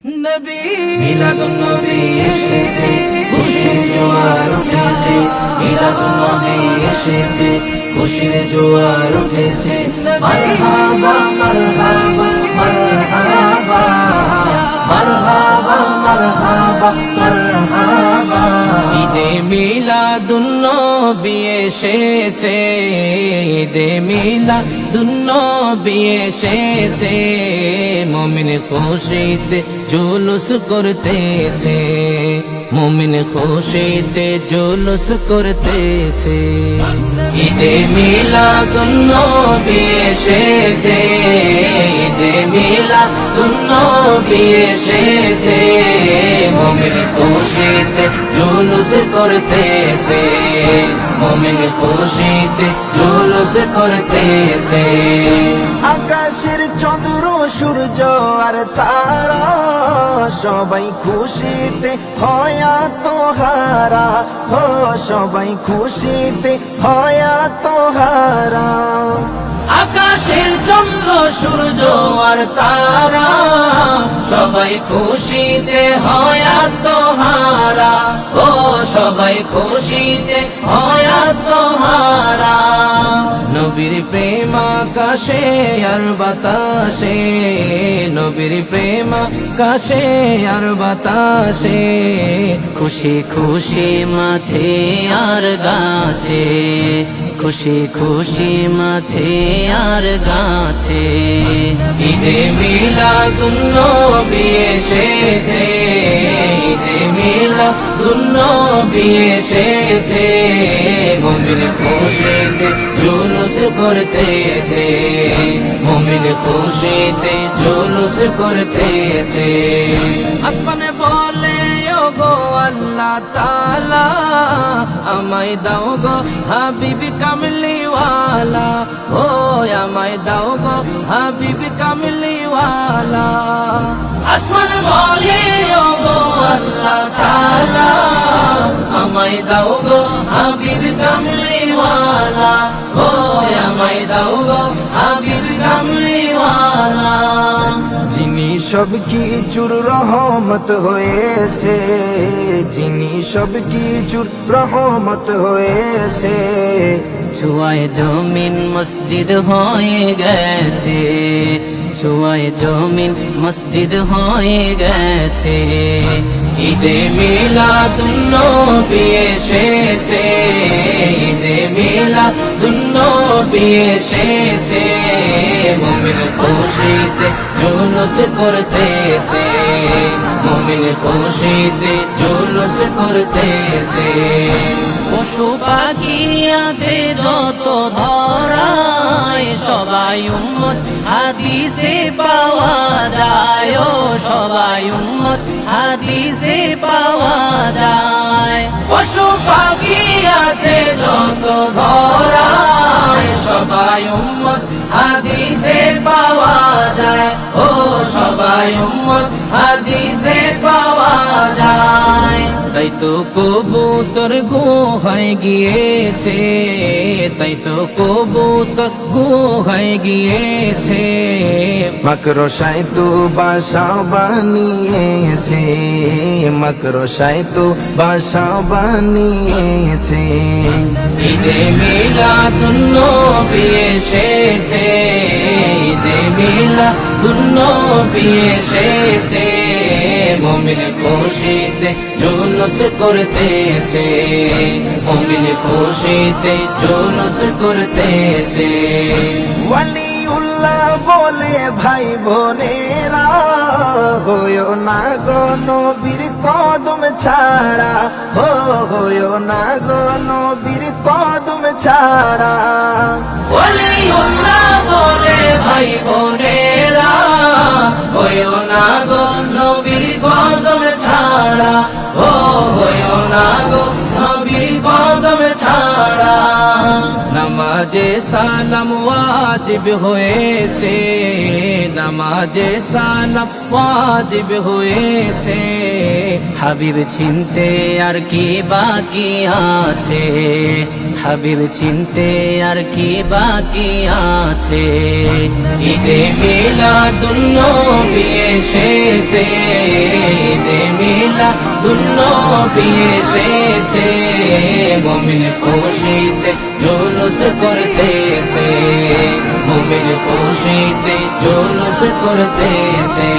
নবী মিলাদুন নবী এসেছে, খুশির জোয়ার উঠেছে। মিলাদুন নবী এসেছে, খুশির জোয়ার উঠেছে। মারহাবা মারহাবা মারহাবা মারহাবা মারহাবা মারহাবা। ঈদে মিলাদুন নবী এসেছে, ঈদে মিলাদুন নবী এসেছে। মুমিন খুশিতে জুলুস করতেছে, মুমিন খুশিতে জুলুস করতেছে। ঈদে মিলাদুন নবী এসেছে, ঈদে মিলাদুন নবী এসেছে। মুমিন খুশিতে জুলুস করতেছে, মুমিন খুশিতে জুলুস করতেছে। আকাশের চন্দ্র সূর্য আর তারা সবাই খুশিতে হয় আত্মহারা, ও সবাই খুশিতে হয় আত্মহারা। আকাশের চন্দ্র সূর্য আর তারা সবাই খুশিতে হয় আত্মহারা, ও সবাই খুশিতে হয় আত্মহারা। নবীর প্রেম আকাশে আর বাতাসে, নবীর প্রেম আকাশে আর বাতাসে। খুশি খুশি মাছে আর গাছে, খুশি খুশি মাছে আর গাছে। ঈদে মিলাদুন নবী এসেছে, ঈদে মিলাদুন নবী এসেছে। মুমিন খুশিতে জুলুস করতেছে, মুমিন খুশিতে জুলুস করতেছে। আসমানে বলে ওগো আল্লাহ তাআলা, আমায় দাও গো হাবিবি কামলিওয়ালা, ও আমায় দাও গো হাবিবি কামলিওয়ালা। আসমান বলে ওগো আল্লাহ তাআলা, আমায় দাও গো হাবিবি কামলিওয়ালা, ও আমায় দাও গো হাবিবি কামলিওয়ালা। যিনি সব কিছুর রহমত হয়েছে, যিনি সব কিছুর রহমত হয়েছে। ছুয়ায় জমিন মসজিদ হয়ে গেছে, ছুয়ায় জমিন মসজিদ হয়ে গেছে। ঈদে মিলাদুন নবী এসেছে, ঈদে মিলাদুন নবী এসেছে। মুমিন খুশিতে জুলুস করতেছে, মুমিন খুশিতে জুলুস করতেছে। পশু পাখি আছে যত ধরায়, সবাই উম্মত হাদিসে পাওয়া যায়, ও সবাই উম্মত হাদিসে পাওয়া যায়। পশু পাখি আছে যত ধরায়, সবাই উম্মত হাদিসে পাওয়া যায়, ও সবাই উম্মত হাদিসে পাওয়া যায়। তাই তো কবুতর গুহায় গিয়েছে, তাই তো কবুতর গুহায় গিয়েছে। মাকড়সায় তো বাসা বানিয়েছে, মাকড়সায় তো বাসা বানিয়েছে। ঈদে মিলাদুন নবী এসেছে, ঈদে মিলাদুন নবী এসেছে। মুমিন খুশিতে জুলুস করতেছে, মুমিন খুশিতে জুলুস করতেছে। ওয়ালিউল্লাহ বলে ভাই বোনেরা, হইও না গো নবীর কদম ছাড়া, হইও না গো নবীর কদম ছাড়া। ওয়ালিউল্লাহ বলে ভাই বোনেরা, হইও না গো নবীর কদম ছাড়া, ও হইও না গো নবীর কদম কদম ছাড়া। নামাজে সালাম ওয়াজিব হয়েছে, নামাজে সালাম ওয়াজিব হয়েছে। হাবিব চিনতে আর কি বাকি আছে, হাবিব চিনতে আর কি বাকি আছে। ঈদে মিলাদুন্নবী এসেছে, ঈদে মিলাদুন্নবী এসেছে। মুমিন খুশিতে জুলুস করতেছে, মুমিন খুশিতে জুলুস করতেছে।